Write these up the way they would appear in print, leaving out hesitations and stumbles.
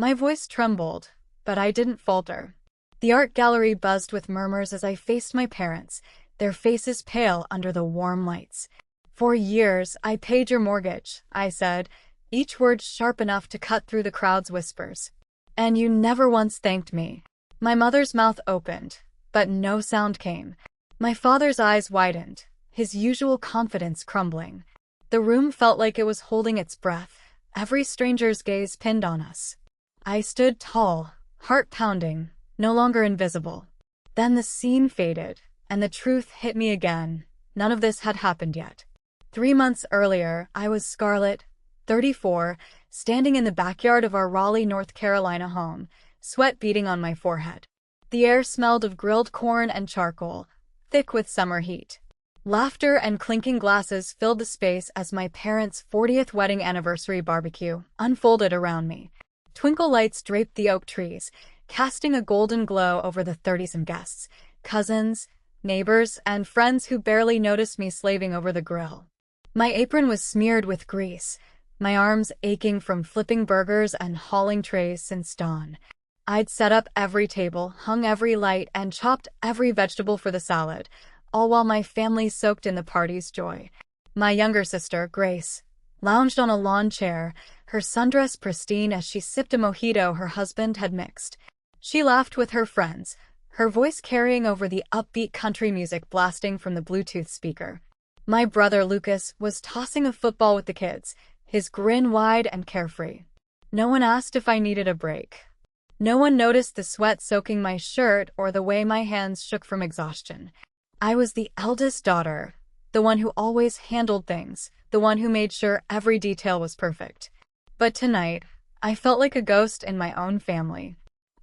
My voice trembled, but I didn't falter. The art gallery buzzed with murmurs as I faced my parents, their faces pale under the warm lights. "For years, I paid your mortgage," I said, each word sharp enough to cut through the crowd's whispers. "And you never once thanked me." My mother's mouth opened, but no sound came. My father's eyes widened, his usual confidence crumbling. The room felt like it was holding its breath, every stranger's gaze pinned on us. I stood tall, heart pounding, no longer invisible. Then the scene faded, and the truth hit me again. None of this had happened yet. 3 months earlier, I was Scarlett, 34, standing in the backyard of our Raleigh, North Carolina home, sweat beading on my forehead. The air smelled of grilled corn and charcoal, thick with summer heat. Laughter and clinking glasses filled the space as my parents' 40th wedding anniversary barbecue unfolded around me. Twinkle lights draped the oak trees, casting a golden glow over the 30-some guests, cousins, neighbors, and friends who barely noticed me slaving over the grill. My apron was smeared with grease, my arms aching from flipping burgers and hauling trays since dawn. I'd set up every table, hung every light, and chopped every vegetable for the salad, all while my family soaked in the party's joy. My younger sister, Grace, lounged on a lawn chair, her sundress pristine as she sipped a mojito her husband had mixed. She laughed with her friends, her voice carrying over the upbeat country music blasting from the Bluetooth speaker. My brother Lucas was tossing a football with the kids, his grin wide and carefree. No one asked if I needed a break. No one noticed the sweat soaking my shirt or the way my hands shook from exhaustion. I was the eldest daughter, the one who always handled things, the one who made sure every detail was perfect. But tonight, I felt like a ghost in my own family.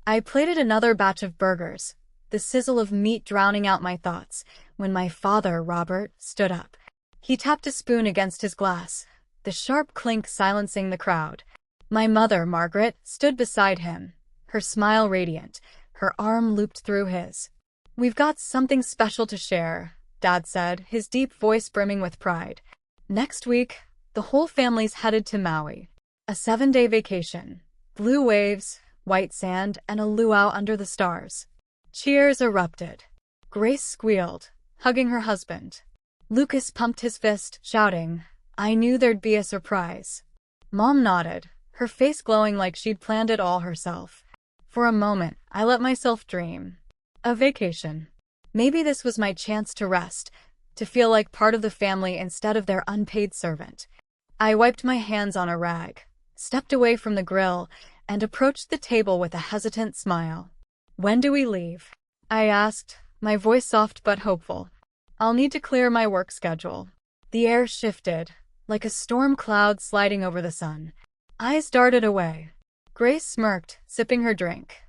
I plated another batch of burgers, the sizzle of meat drowning out my thoughts, when my father, Robert, stood up. He tapped a spoon against his glass, the sharp clink silencing the crowd. My mother, Margaret, stood beside him, her smile radiant, her arm looped through his. "We've got something special to share," Dad said, his deep voice brimming with pride. "Next week, the whole family's headed to Maui. A 7-day vacation. Blue waves, white sand, and a luau under the stars." Cheers erupted. Grace squealed, hugging her husband. Lucas pumped his fist, shouting, "I knew there'd be a surprise." Mom nodded, her face glowing like she'd planned it all herself. For a moment, I let myself dream. A vacation. Maybe this was my chance to rest, to feel like part of the family instead of their unpaid servant. I wiped my hands on a rag, stepped away from the grill, and approached the table with a hesitant smile. "When do we leave?" I asked, my voice soft but hopeful. "I'll need to clear my work schedule." The air shifted, like a storm cloud sliding over the sun. Eyes darted away. Grace smirked, sipping her drink.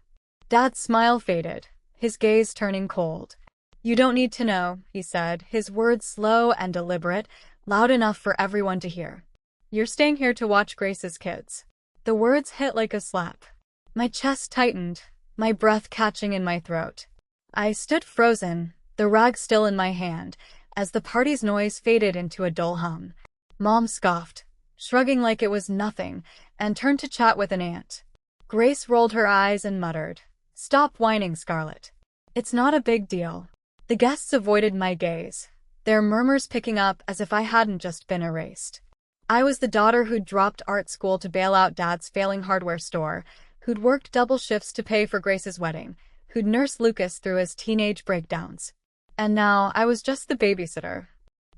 Dad's smile faded, his gaze turning cold. "You don't need to know," he said, his words slow and deliberate, loud enough for everyone to hear. "You're staying here to watch Grace's kids." The words hit like a slap. My chest tightened, my breath catching in my throat. I stood frozen, the rag still in my hand, as the party's noise faded into a dull hum. Mom scoffed, shrugging like it was nothing, and turned to chat with an aunt. Grace rolled her eyes and muttered, "Stop whining, Scarlett. It's not a big deal." The guests avoided my gaze, their murmurs picking up as if I hadn't just been erased. I was the daughter who'd dropped art school to bail out Dad's failing hardware store, who'd worked double shifts to pay for Grace's wedding, who'd nursed Lucas through his teenage breakdowns. And now I was just the babysitter.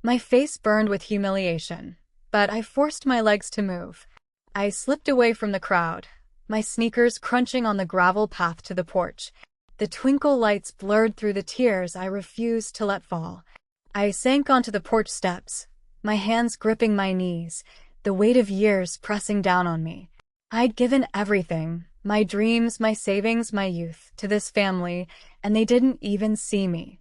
My face burned with humiliation, but I forced my legs to move. I slipped away from the crowd, my sneakers crunching on the gravel path to the porch. The twinkle lights blurred through the tears I refused to let fall. I sank onto the porch steps, my hands gripping my knees, the weight of years pressing down on me. I'd given everything, my dreams, my savings, my youth, to this family, and they didn't even see me.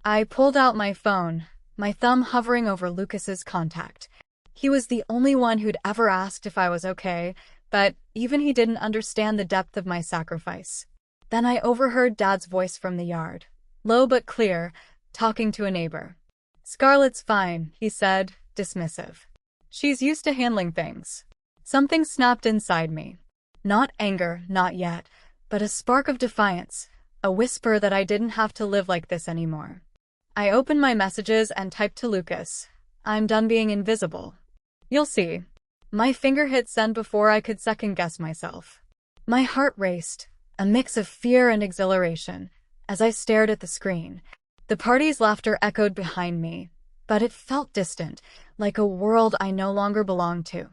I pulled out my phone, my thumb hovering over Lucas's contact. He was the only one who'd ever asked if I was okay, but even he didn't understand the depth of my sacrifice. Then I overheard Dad's voice from the yard, low but clear, talking to a neighbor. "Scarlett's fine," he said, dismissive. "She's used to handling things." Something snapped inside me. Not anger, not yet, but a spark of defiance, a whisper that I didn't have to live like this anymore. I opened my messages and typed to Lucas, "I'm done being invisible. You'll see." My finger hit send before I could second-guess myself. My heart raced, a mix of fear and exhilaration, as I stared at the screen. The party's laughter echoed behind me, but it felt distant, like a world I no longer belonged to.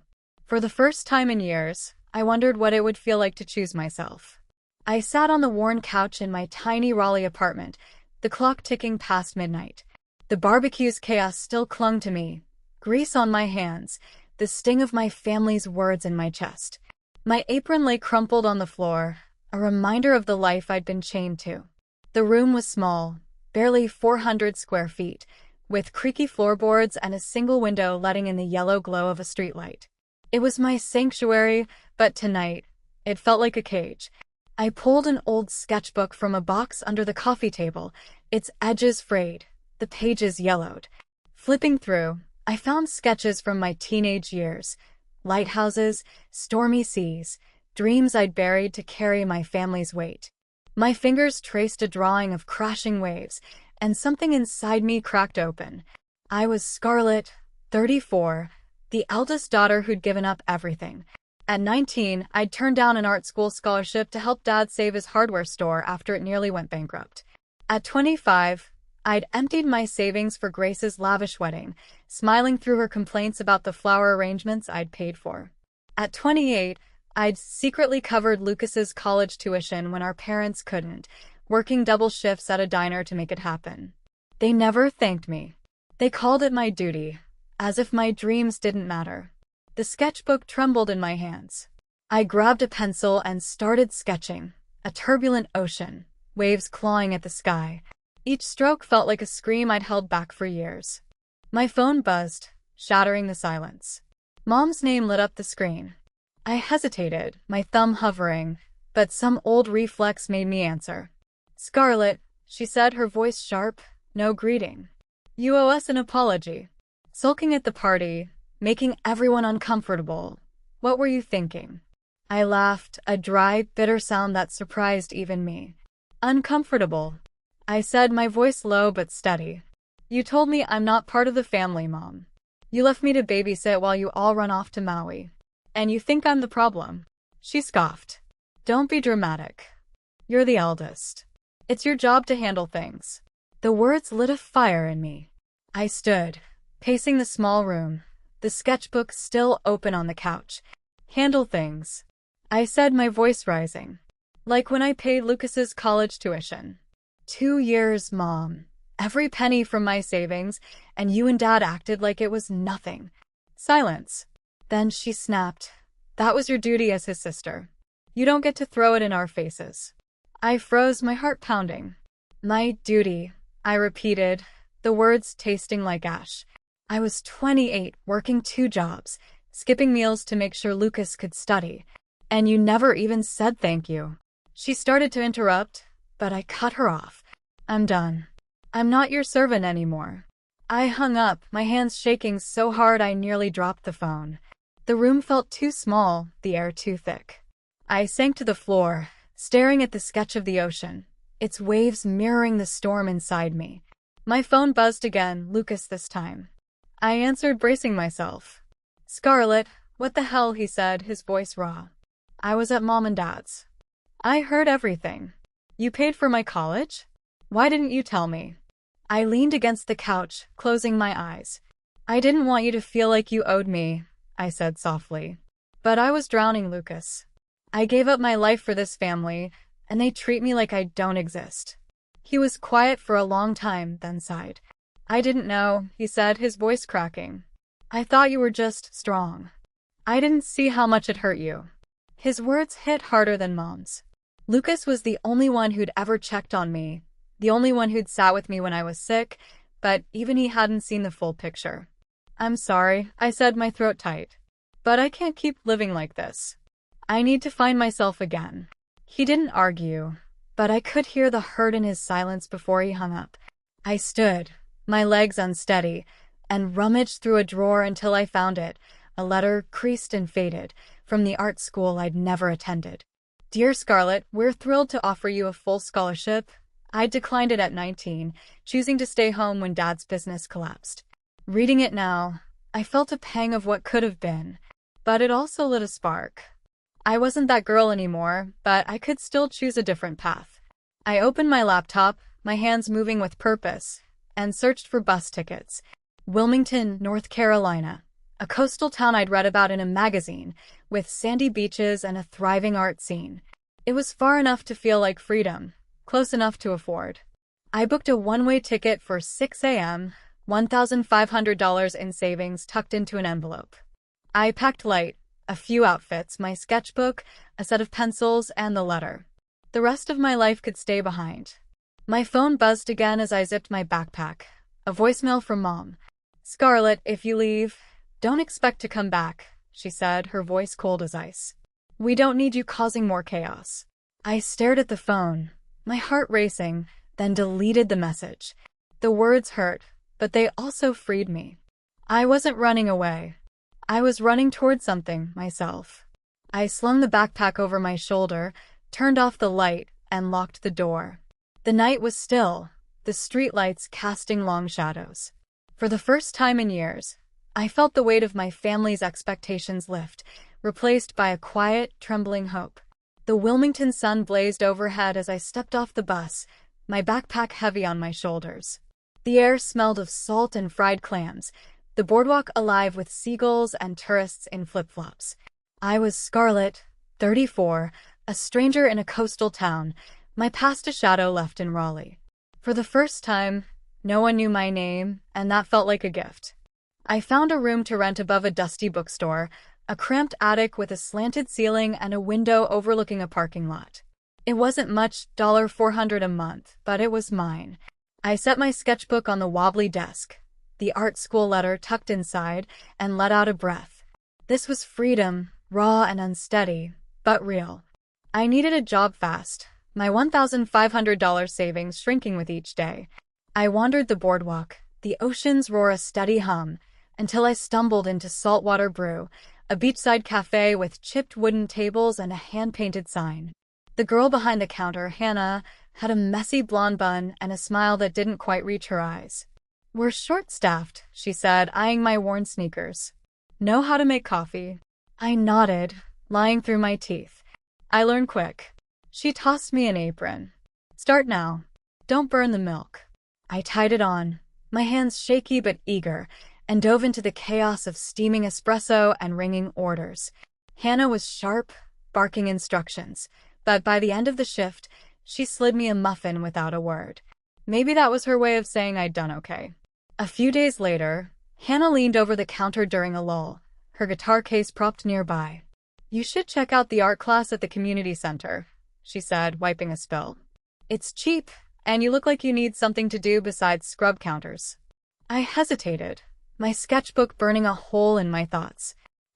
For the first time in years, I wondered what it would feel like to choose myself. I sat on the worn couch in my tiny Raleigh apartment, the clock ticking past midnight. The barbecue's chaos still clung to me, grease on my hands, the sting of my family's words in my chest. My apron lay crumpled on the floor, a reminder of the life I'd been chained to. The room was small, barely 400 square feet, with creaky floorboards and a single window letting in the yellow glow of a streetlight. It was my sanctuary, but tonight, it felt like a cage. I pulled an old sketchbook from a box under the coffee table, its edges frayed, the pages yellowed. Flipping through, I found sketches from my teenage years, lighthouses, stormy seas, dreams I'd buried to carry my family's weight. My fingers traced a drawing of crashing waves, and something inside me cracked open. I was Scarlett, 34, the eldest daughter who'd given up everything. At 19, I'd turned down an art school scholarship to help Dad save his hardware store after it nearly went bankrupt. At 25, I'd emptied my savings for Grace's lavish wedding, smiling through her complaints about the flower arrangements I'd paid for. At 28, I'd secretly covered Lucas's college tuition when our parents couldn't, working double shifts at a diner to make it happen. They never thanked me. They called it my duty, as if my dreams didn't matter. The sketchbook trembled in my hands. I grabbed a pencil and started sketching, a turbulent ocean, waves clawing at the sky. Each stroke felt like a scream I'd held back for years. My phone buzzed, shattering the silence. Mom's name lit up the screen. I hesitated, my thumb hovering, but some old reflex made me answer. "Scarlett," she said, her voice sharp, no greeting. "You owe us an apology." Sulking at the party, making everyone uncomfortable. What were you thinking? I laughed, a dry, bitter sound that surprised even me. "Uncomfortable," I said, my voice low but steady. "You told me I'm not part of the family, Mom. You left me to babysit while you all run off to Maui. And you think I'm the problem." She scoffed. "Don't be dramatic. You're the eldest. It's your job to handle things." The words lit a fire in me. I stood, pacing the small room, the sketchbook still open on the couch. "Handle things," I said, my voice rising. "Like when I paid Lucas's college tuition. 2 years, Mom. Every penny from my savings, and you and Dad acted like it was nothing." Silence. Then she snapped. "That was your duty as his sister. You don't get to throw it in our faces." I froze, my heart pounding. "My duty," I repeated, the words tasting like ash. I was 28, working 2 jobs, skipping meals to make sure Lucas could study. "And you never even said thank you." She started to interrupt, but I cut her off. "I'm done. I'm not your servant anymore." I hung up, my hands shaking so hard I nearly dropped the phone. The room felt too small, the air too thick. I sank to the floor, staring at the sketch of the ocean, its waves mirroring the storm inside me. My phone buzzed again, Lucas this time. I answered, bracing myself. "Scarlett, what the hell?" he said, his voice raw. "I was at Mom and Dad's. I heard everything. You paid for my college? Why didn't you tell me?" I leaned against the couch, closing my eyes. "I didn't want you to feel like you owed me," I said softly. "But I was drowning, Lucas. I gave up my life for this family, and they treat me like I don't exist." He was quiet for a long time, then sighed. "I didn't know," he said, his voice cracking. "I thought you were just strong. I didn't see how much it hurt you." His words hit harder than Mom's. Lucas was the only one who'd ever checked on me, the only one who'd sat with me when I was sick, but even he hadn't seen the full picture. "I'm sorry," I said, my throat tight. "But I can't keep living like this. I need to find myself again." He didn't argue, but I could hear the hurt in his silence before he hung up. I stood, my legs unsteady, and rummaged through a drawer until I found it, a letter creased and faded, from the art school I'd never attended. Dear Scarlett, we're thrilled to offer you a full scholarship. I declined it at 19, choosing to stay home when Dad's business collapsed. Reading it now, I felt a pang of what could have been, but it also lit a spark. I wasn't that girl anymore, but I could still choose a different path. I opened my laptop, my hands moving with purpose, and searched for bus tickets. Wilmington, North Carolina, a coastal town I'd read about in a magazine, with sandy beaches and a thriving art scene. It was far enough to feel like freedom, close enough to afford. I booked a one-way ticket for 6 a.m., $1,500 in savings tucked into an envelope. I packed light, a few outfits, my sketchbook, a set of pencils, and the letter. The rest of my life could stay behind. My phone buzzed again as I zipped my backpack. A voicemail from Mom. Scarlett, if you leave, don't expect to come back, she said, her voice cold as ice. We don't need you causing more chaos. I stared at the phone, my heart racing, then deleted the message. The words hurt, but they also freed me. I wasn't running away. I was running toward something, myself. I slung the backpack over my shoulder, turned off the light, and locked the door. The night was still, the streetlights casting long shadows. For the first time in years, I felt the weight of my family's expectations lift, replaced by a quiet, trembling hope. The Wilmington sun blazed overhead as I stepped off the bus, my backpack heavy on my shoulders. The air smelled of salt and fried clams, the boardwalk alive with seagulls and tourists in flip-flops. I was Scarlett, 34, a stranger in a coastal town, my past a shadow left in Raleigh. For the first time, no one knew my name, and that felt like a gift. I found a room to rent above a dusty bookstore, a cramped attic with a slanted ceiling and a window overlooking a parking lot. It wasn't much, $400 a month, but it was mine. I set my sketchbook on the wobbly desk, the art school letter tucked inside, and let out a breath. This was freedom, raw and unsteady, but real. I needed a job fast, my $1,500 savings shrinking with each day. I wandered the boardwalk, the ocean's roar a steady hum, until I stumbled into Saltwater Brew, a beachside cafe with chipped wooden tables and a hand-painted sign. The girl behind the counter, Hannah, had a messy blonde bun and a smile that didn't quite reach her eyes. We're short-staffed, she said, eyeing my worn sneakers. Know how to make coffee? I nodded, lying through my teeth. I learn quick. She tossed me an apron. Start now. Don't burn the milk. I tied it on, my hands shaky but eager, and dove into the chaos of steaming espresso and ringing orders. Hannah was sharp, barking instructions, but by the end of the shift, she slid me a muffin without a word. Maybe that was her way of saying I'd done okay. A few days later, Hannah leaned over the counter during a lull, her guitar case propped nearby. You should check out the art class at the community center, she said, wiping a spill. It's cheap, and you look like you need something to do besides scrub counters. I hesitated, my sketchbook burning a hole in my thoughts.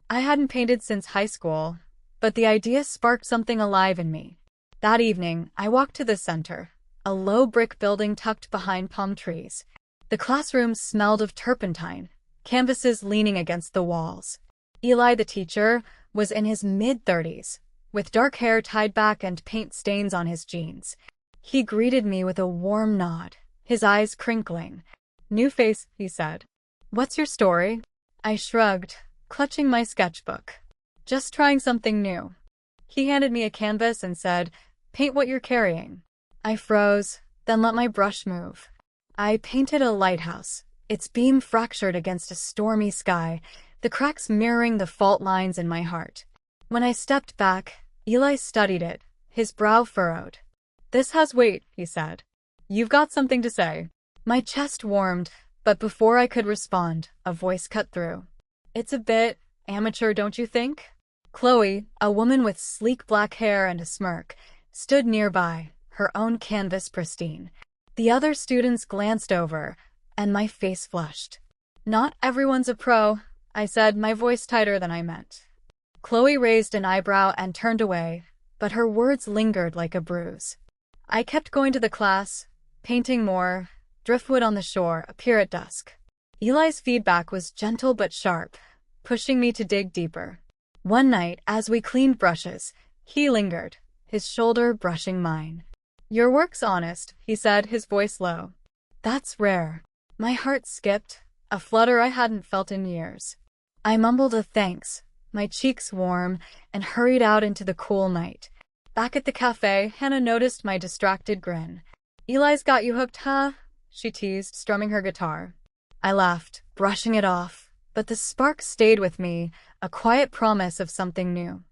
I hadn't painted since high school, but the idea sparked something alive in me. That evening, I walked to the center, a low brick building tucked behind palm trees. The classroom smelled of turpentine, canvases leaning against the walls. Eli, the teacher, was in his mid-30s, with dark hair tied back and paint stains on his jeans. He greeted me with a warm nod, his eyes crinkling. New face, he said. What's your story? I shrugged, clutching my sketchbook. Just trying something new. He handed me a canvas and said, paint what you're carrying. I froze, then let my brush move. I painted a lighthouse, its beam fractured against a stormy sky, the cracks mirroring the fault lines in my heart. When I stepped back, Eli studied it, his brow furrowed. This has weight, he said. You've got something to say. My chest warmed, but before I could respond, a voice cut through. It's a bit amateur, don't you think? Chloe, a woman with sleek black hair and a smirk, stood nearby, her own canvas pristine. The other students glanced over, and my face flushed. Not everyone's a pro, I said, my voice tighter than I meant. Chloe raised an eyebrow and turned away, but her words lingered like a bruise. I kept going to the class, painting more, driftwood on the shore, appear at dusk. Eli's feedback was gentle but sharp. pushing me to dig deeper. One night, as we cleaned brushes, he lingered, his shoulder brushing mine. "Your work's honest," he said, his voice low. "That's rare." My heart skipped, a flutter I hadn't felt in years. I mumbled a thanks, my cheeks warm, and hurried out into the cool night. Back at the cafe, Hannah noticed my distracted grin. "Eli's got you hooked, huh?" she teased, strumming her guitar. I laughed, brushing it off, but the spark stayed with me, a quiet promise of something new.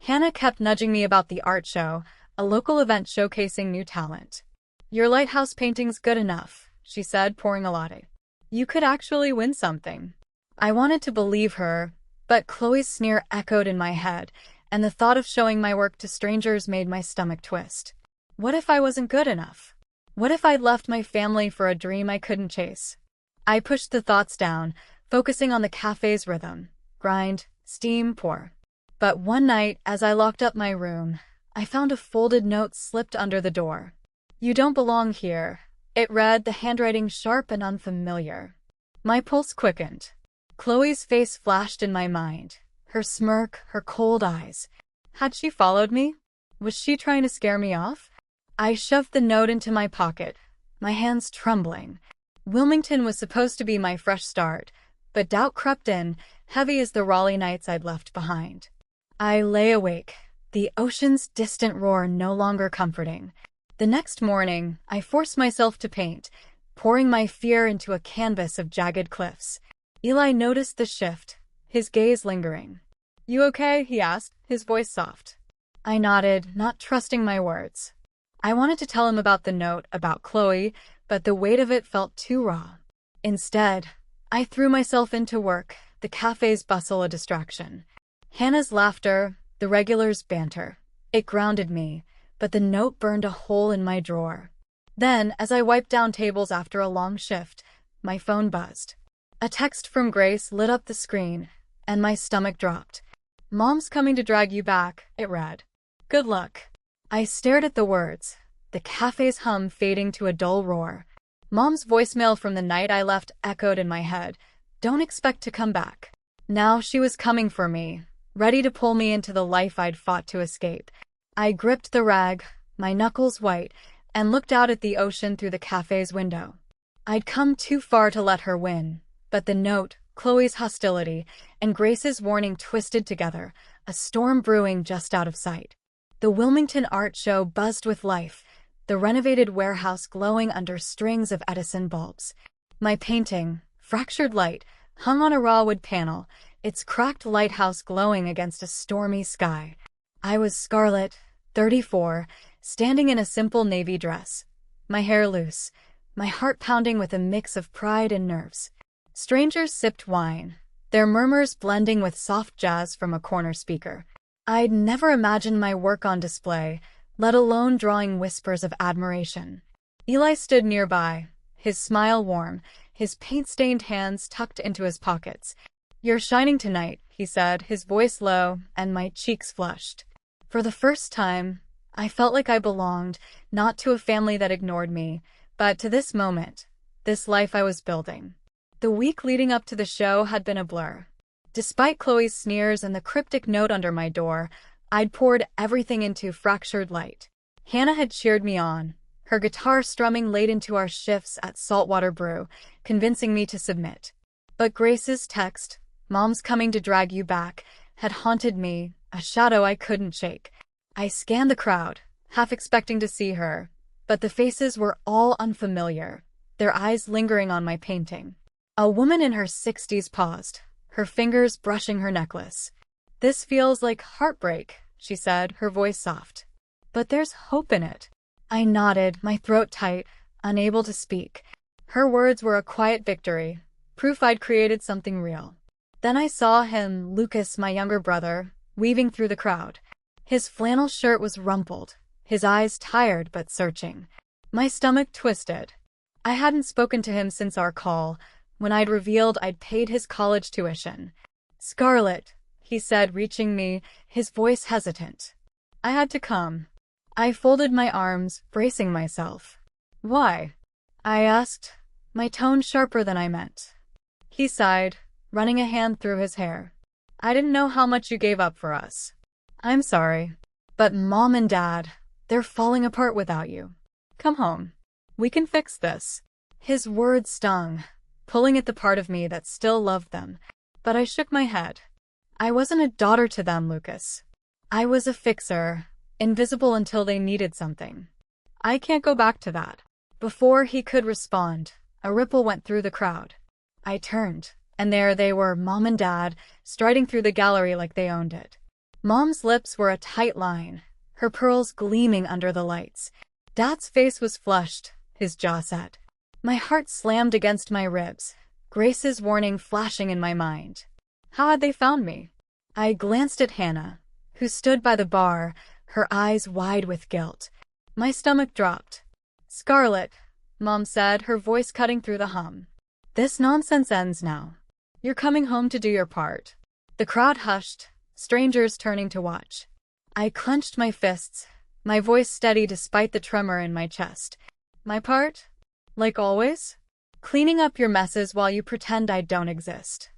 Hannah kept nudging me about the art show, a local event showcasing new talent. "Your lighthouse painting's good enough," she said, pouring a latte. "You could actually win something." I wanted to believe her, but Chloe's sneer echoed in my head, and the thought of showing my work to strangers made my stomach twist. What if I wasn't good enough? What if I'd left my family for a dream I couldn't chase? I pushed the thoughts down, focusing on the cafe's rhythm. Grind, steam, pour. But one night, as I locked up my room, I found a folded note slipped under the door. "You don't belong here," it read, the handwriting sharp and unfamiliar. My pulse quickened. Chloe's face flashed in my mind, her smirk, her cold eyes. Had she followed me? Was she trying to scare me off? I shoved the note into my pocket, my hands trembling. Wilmington was supposed to be my fresh start, but doubt crept in, heavy as the Raleigh nights I'd left behind. I lay awake, the ocean's distant roar no longer comforting. The next morning, I forced myself to paint, pouring my fear into a canvas of jagged cliffs. Eli noticed the shift, his gaze lingering. "You okay?" he asked, his voice soft. I nodded, not trusting my words. I wanted to tell him about the note, about Chloe, but the weight of it felt too raw. Instead, I threw myself into work, the cafe's bustle a distraction. Hannah's laughter, the regulars' banter. It grounded me, but the note burned a hole in my drawer. Then, as I wiped down tables after a long shift, my phone buzzed. A text from Grace lit up the screen, and my stomach dropped. "Mom's coming to drag you back," it read. "Good luck." I stared at the words, the cafe's hum fading to a dull roar. Mom's voicemail from the night I left echoed in my head. "Don't expect to come back." Now she was coming for me, ready to pull me into the life I'd fought to escape. I gripped the rag, my knuckles white, and looked out at the ocean through the cafe's window. I'd come too far to let her win. But the note, Chloe's hostility, and Grace's warning twisted together, a storm brewing just out of sight. The Wilmington art show buzzed with life, the renovated warehouse glowing under strings of Edison bulbs. My painting, Fractured Light, hung on a raw wood panel, its cracked lighthouse glowing against a stormy sky. I was Scarlett, 34, standing in a simple navy dress, my hair loose, my heart pounding with a mix of pride and nerves. Strangers sipped wine, their murmurs blending with soft jazz from a corner speaker. I'd never imagined my work on display, let alone drawing whispers of admiration. Eli stood nearby, his smile warm, his paint-stained hands tucked into his pockets. "You're shining tonight," he said, his voice low, and my cheeks flushed. For the first time, I felt like I belonged, not to a family that ignored me, but to this moment, this life I was building. The week leading up to the show had been a blur. Despite Chloe's sneers and the cryptic note under my door, I'd poured everything into Fractured Light. Hannah had cheered me on, her guitar strumming late into our shifts at Saltwater Brew, convincing me to submit. But Grace's text, "Mom's coming to drag you back," had haunted me, a shadow I couldn't shake. I scanned the crowd, half expecting to see her, but the faces were all unfamiliar, their eyes lingering on my painting. A woman in her 60s paused, her fingers brushing her necklace. "This feels like heartbreak," she said, her voice soft. "But there's hope in it." I nodded, my throat tight, unable to speak. Her words were a quiet victory, proof I'd created something real. Then I saw him, Lucas, my younger brother, weaving through the crowd. His flannel shirt was rumpled, his eyes tired but searching. My stomach twisted. I hadn't spoken to him since our call, when I'd revealed I'd paid his college tuition. "Scarlett," he said, reaching me, his voice hesitant. I had to come. I folded my arms, bracing myself. "Why?" I asked, my tone sharper than I meant. He sighed, running a hand through his hair. I didn't know how much you gave up for us. I'm sorry. But Mom and Dad, they're falling apart without you. Come home. We can fix this. His words stung, pulling at the part of me that still loved them, but I shook my head. I wasn't a daughter to them, Lucas. I was a fixer, invisible until they needed something. I can't go back to that. Before he could respond, a ripple went through the crowd. I turned, and there they were, Mom and Dad, striding through the gallery like they owned it. Mom's lips were a tight line, her pearls gleaming under the lights. Dad's face was flushed, his jaw set. My heart slammed against my ribs, Grace's warning flashing in my mind. How had they found me? I glanced at Hannah, who stood by the bar, her eyes wide with guilt. My stomach dropped. Scarlett, Mom said, her voice cutting through the hum. This nonsense ends now. You're coming home to do your part. The crowd hushed, strangers turning to watch. I clenched my fists, my voice steady despite the tremor in my chest. My part? Like always? Cleaning up your messes while you pretend I don't exist.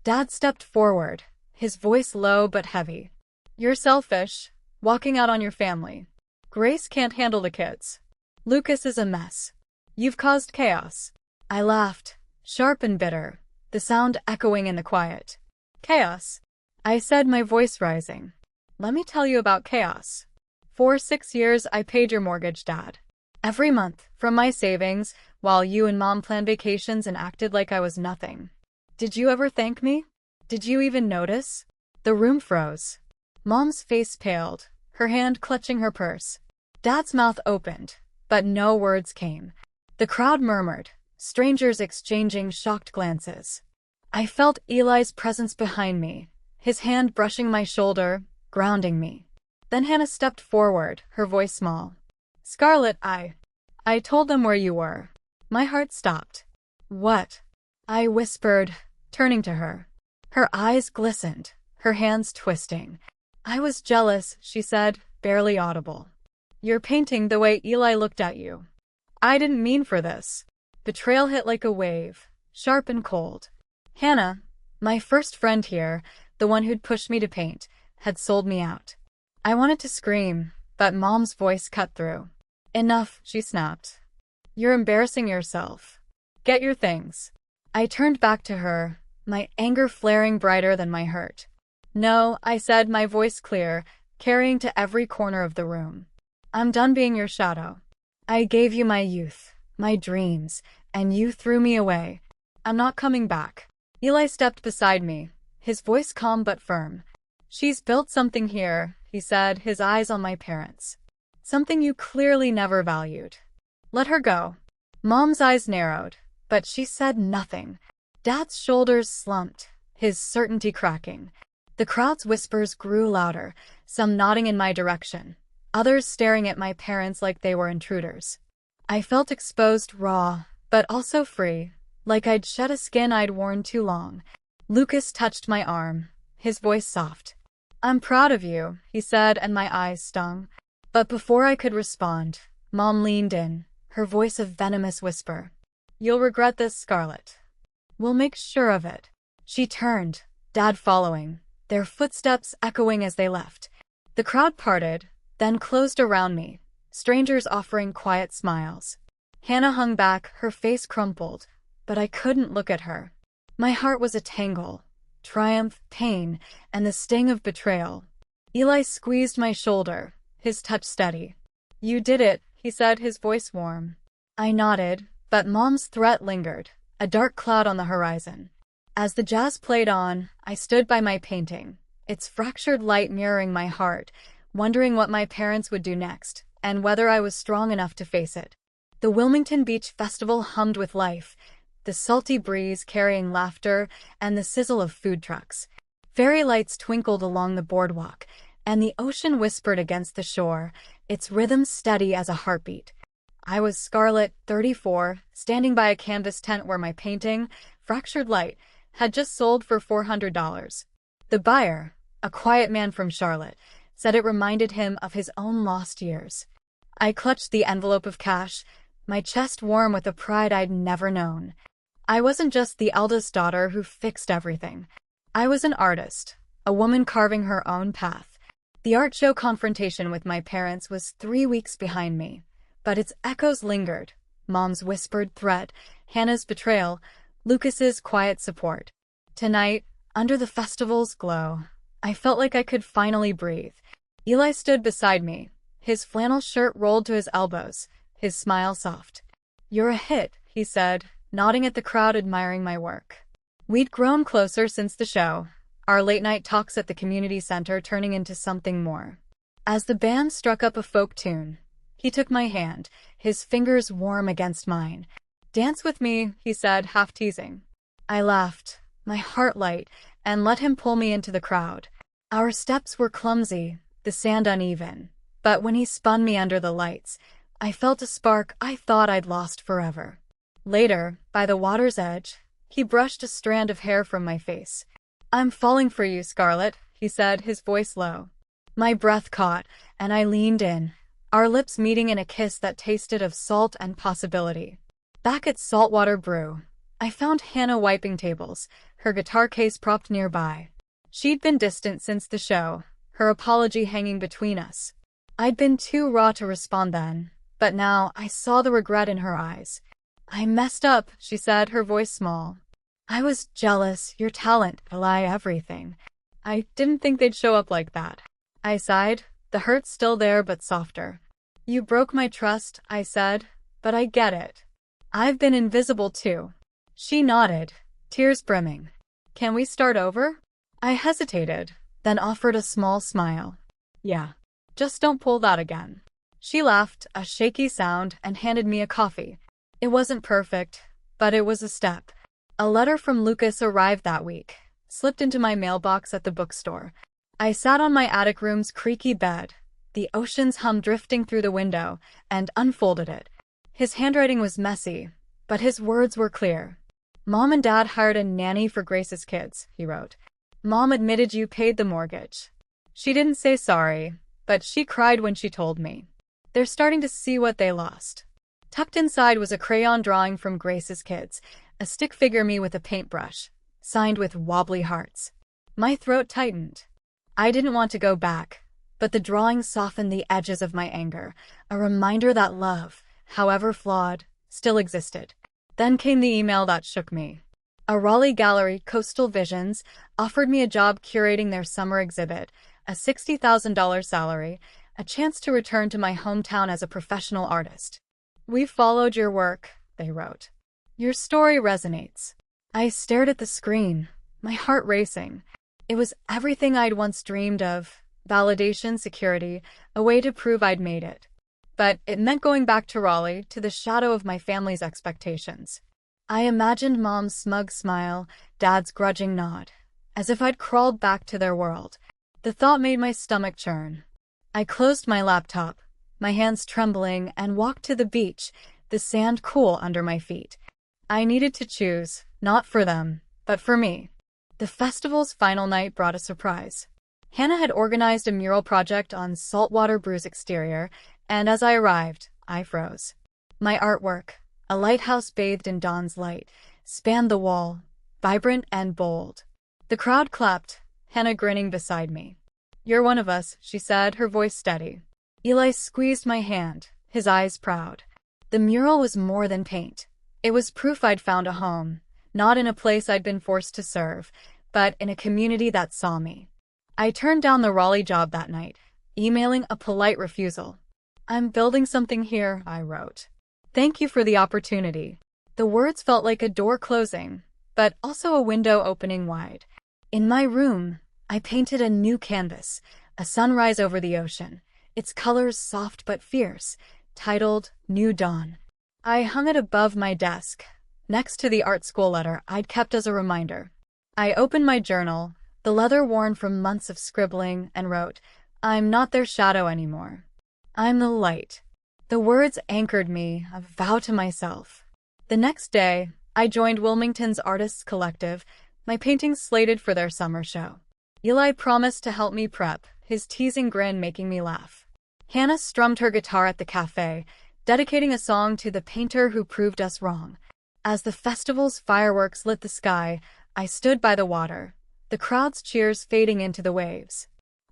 Dad stepped forward, his voice low but heavy. You're selfish, walking out on your family. Grace can't handle the kids. Lucas is a mess. You've caused chaos. I laughed, sharp and bitter, the sound echoing in the quiet. Chaos? I said, my voice rising. Let me tell you about chaos. For 6 years, I paid your mortgage, Dad. Every month, from my savings, while you and Mom planned vacations and acted like I was nothing. Did you ever thank me? Did you even notice? The room froze. Mom's face paled, her hand clutching her purse. Dad's mouth opened, but no words came. The crowd murmured, strangers exchanging shocked glances. I felt Eli's presence behind me, his hand brushing my shoulder, grounding me. Then Hannah stepped forward, her voice small. Scarlett, I told them where you were. My heart stopped. What? I whispered, turning to her. Her eyes glistened, her hands twisting. I was jealous, she said, barely audible. You're painting the way Eli looked at you. I didn't mean for this. Betrayal hit like a wave, sharp and cold. Hannah, my first friend here, the one who'd pushed me to paint, had sold me out. I wanted to scream, but Mom's voice cut through. Enough, she snapped. You're embarrassing yourself. Get your things. I turned back to her, my anger flaring brighter than my hurt. No, I said, my voice clear, carrying to every corner of the room. I'm done being your shadow. I gave you my youth, my dreams, and you threw me away. I'm not coming back. Eli stepped beside me, his voice calm but firm. She's built something here, he said, his eyes on my parents. Something you clearly never valued. Let her go. Mom's eyes narrowed, but she said nothing. Dad's shoulders slumped, his certainty cracking. The crowd's whispers grew louder, some nodding in my direction, others staring at my parents like they were intruders. I felt exposed, raw, but also free, like I'd shed a skin I'd worn too long. Lucas touched my arm, his voice soft. I'm proud of you, he said, and my eyes stung. But before I could respond, Mom leaned in, her voice a venomous whisper. You'll regret this, Scarlett. We'll make sure of it. She turned, Dad following, their footsteps echoing as they left. The crowd parted, then closed around me, strangers offering quiet smiles. Hannah hung back, her face crumpled, but I couldn't look at her. My heart was a tangle, triumph, pain, and the sting of betrayal. Eli squeezed my shoulder, his touch steady. You did it, he said, his voice warm. I nodded, but Mom's threat lingered, a dark cloud on the horizon. As the jazz played on, I stood by my painting, its fractured light mirroring my heart, wondering what my parents would do next, and whether I was strong enough to face it. The Wilmington Beach Festival hummed with life, the salty breeze carrying laughter and the sizzle of food trucks. Fairy lights twinkled along the boardwalk, and the ocean whispered against the shore, its rhythm steady as a heartbeat. I was Scarlett, 34, standing by a canvas tent where my painting, Fractured Light, had just sold for $400. The buyer, a quiet man from Charlotte, said it reminded him of his own lost years. I clutched the envelope of cash, my chest warm with a pride I'd never known. I wasn't just the eldest daughter who fixed everything. I was an artist, a woman carving her own path. The art show confrontation with my parents was 3 weeks behind me, but its echoes lingered. Mom's whispered threat, Hannah's betrayal, Lucas's quiet support. Tonight, under the festival's glow, I felt like I could finally breathe. Eli stood beside me, his flannel shirt rolled to his elbows, his smile soft. "You're a hit," he said, nodding at the crowd admiring my work. We'd grown closer since the show, our late-night talks at the community center turning into something more. As the band struck up a folk tune, he took my hand, his fingers warm against mine. "Dance with me," he said, half teasing. I laughed, my heart light, and let him pull me into the crowd. Our steps were clumsy, the sand uneven, but when he spun me under the lights, I felt a spark I thought I'd lost forever. Later, by the water's edge, he brushed a strand of hair from my face. "I'm falling for you, Scarlett," he said, his voice low. My breath caught, and I leaned in, our lips meeting in a kiss that tasted of salt and possibility. Back at Saltwater Brew, I found Hannah wiping tables, her guitar case propped nearby. She'd been distant since the show, her apology hanging between us. I'd been too raw to respond then, but now I saw the regret in her eyes. "I messed up," she said, her voice small. "I was jealous, your talent, Eli, everything. I didn't think they'd show up like that." I sighed, the hurt still there but softer. "You broke my trust," I said, "but I get it. I've been invisible too." She nodded, tears brimming. "Can we start over?" I hesitated, then offered a small smile. "Yeah. Just don't pull that again." She laughed, a shaky sound, and handed me a coffee. It wasn't perfect, but it was a step. A letter from Lucas arrived that week, slipped into my mailbox at the bookstore. I sat on my attic room's creaky bed, the ocean's hum drifting through the window, and unfolded it. His handwriting was messy, but his words were clear. "Mom and Dad hired a nanny for Grace's kids," he wrote. "Mom admitted you paid the mortgage. She didn't say sorry, but she cried when she told me. They're starting to see what they lost." Tucked inside was a crayon drawing from Grace's kids, a stick figure me with a paintbrush, signed with wobbly hearts. My throat tightened. I didn't want to go back, but the drawing softened the edges of my anger, a reminder that love, however flawed, still existed. Then came the email that shook me. A Raleigh gallery, Coastal Visions, offered me a job curating their summer exhibit, a $60,000 salary, a chance to return to my hometown as a professional artist. "We've followed your work," they wrote. "Your story resonates." I stared at the screen, my heart racing. It was everything I'd once dreamed of: validation, security, a way to prove I'd made it. But it meant going back to Raleigh, to the shadow of my family's expectations. I imagined Mom's smug smile, Dad's grudging nod, as if I'd crawled back to their world. The thought made my stomach churn. I closed my laptop, my hands trembling, and walked to the beach, the sand cool under my feet. I needed to choose, not for them, but for me. The festival's final night brought a surprise. Hannah had organized a mural project on Saltwater Brew's exterior, and as I arrived, I froze. My artwork, a lighthouse bathed in dawn's light, spanned the wall, vibrant and bold. The crowd clapped, Hannah grinning beside me. "You're one of us," she said, her voice steady. Eli squeezed my hand, his eyes proud. The mural was more than paint. It was proof I'd found a home, not in a place I'd been forced to serve, but in a community that saw me. I turned down the Raleigh job that night, emailing a polite refusal. "I'm building something here," I wrote. "Thank you for the opportunity." The words felt like a door closing, but also a window opening wide. In my room, I painted a new canvas, a sunrise over the ocean, its colors soft but fierce, titled New Dawn. I hung it above my desk, next to the art school letter I'd kept as a reminder. I opened my journal, the leather worn from months of scribbling, and wrote, "I'm not their shadow anymore. I'm the light." The words anchored me, a vow to myself. The next day, I joined Wilmington's Artists Collective, my paintings slated for their summer show. Eli promised to help me prep, his teasing grin making me laugh. Hannah strummed her guitar at the cafe, dedicating a song to the painter who proved us wrong. As the festival's fireworks lit the sky, I stood by the water, the crowd's cheers fading into the waves.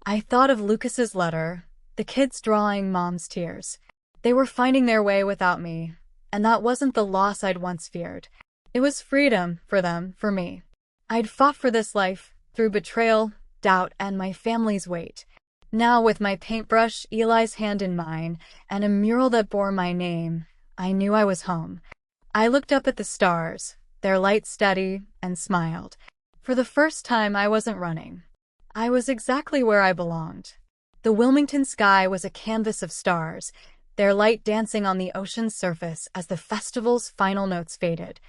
I thought of Lucas's letter, the kids drawing Mom's tears. They were finding their way without me, and that wasn't the loss I'd once feared. It was freedom for them, for me. I'd fought for this life, through betrayal, doubt, and my family's weight. Now, with my paintbrush, Eli's hand in mine, and a mural that bore my name, I knew I was home. I looked up at the stars, their light steady, and smiled. For the first time, I wasn't running. I was exactly where I belonged. The Wilmington sky was a canvas of stars, their light dancing on the ocean's surface as the festival's final notes faded.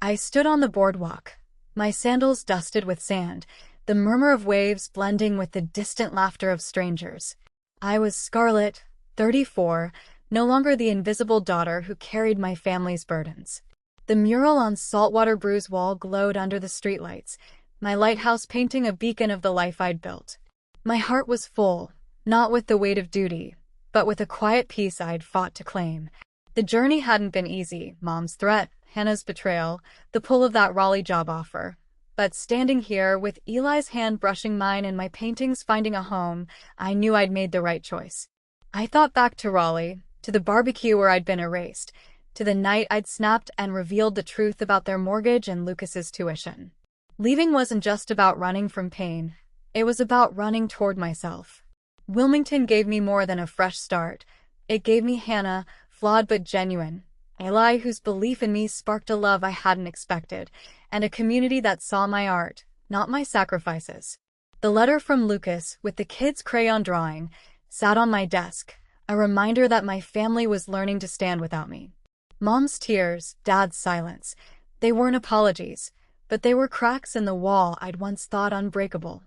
I stood on the boardwalk, my sandals dusted with sand, the murmur of waves blending with the distant laughter of strangers. I was Scarlett, 34, no longer the invisible daughter who carried my family's burdens. The mural on Saltwater Brew's wall glowed under the streetlights, my lighthouse painting a beacon of the life I'd built. My heart was full, not with the weight of duty, but with a quiet peace I'd fought to claim. The journey hadn't been easy, Mom's threat, Hannah's betrayal, the pull of that Raleigh job offer. But standing here, with Eli's hand brushing mine and my paintings finding a home, I knew I'd made the right choice. I thought back to Raleigh, to the barbecue where I'd been erased, to the night I'd snapped and revealed the truth about their mortgage and Lucas's tuition. Leaving wasn't just about running from pain, it was about running toward myself. Wilmington gave me more than a fresh start. It gave me Hannah, flawed but genuine, Eli whose belief in me sparked a love I hadn't expected, and a community that saw my art, not my sacrifices. The letter from Lucas, with the kids' crayon drawing, sat on my desk, a reminder that my family was learning to stand without me. Mom's tears, Dad's silence. They weren't apologies, but they were cracks in the wall I'd once thought unbreakable.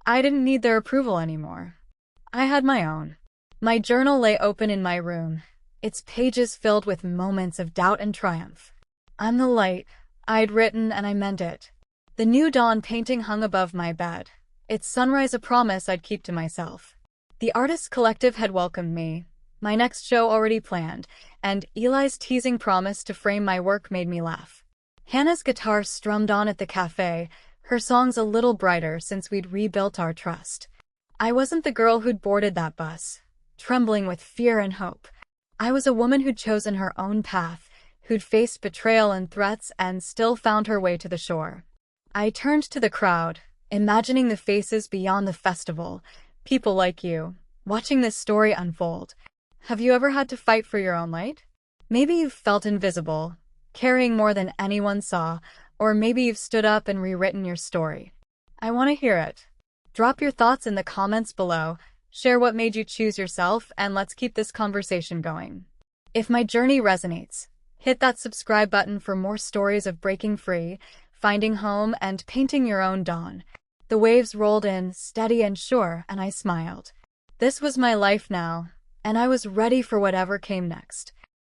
I didn't need their approval anymore. I had my own. My journal lay open in my room, its pages filled with moments of doubt and triumph. I'm the light, I'd written, and I meant it. The new dawn painting hung above my bed, its sunrise a promise I'd keep to myself. The Artists Collective had welcomed me, my next show already planned, and Eli's teasing promise to frame my work made me laugh. Hannah's guitar strummed on at the cafe, her songs a little brighter since we'd rebuilt our trust. I wasn't the girl who'd boarded that bus, trembling with fear and hope. I was a woman who'd chosen her own path, who'd faced betrayal and threats and still found her way to the shore. I turned to the crowd, imagining the faces beyond the festival, people like you, watching this story unfold. Have you ever had to fight for your own light? Maybe you've felt invisible, carrying more than anyone saw, or maybe you've stood up and rewritten your story. I want to hear it. Drop your thoughts in the comments below, share what made you choose yourself, and let's keep this conversation going. If my journey resonates, hit that subscribe button for more stories of breaking free, finding home, and painting your own dawn. The waves rolled in, steady and sure, and I smiled. This was my life now, and I was ready for whatever came next.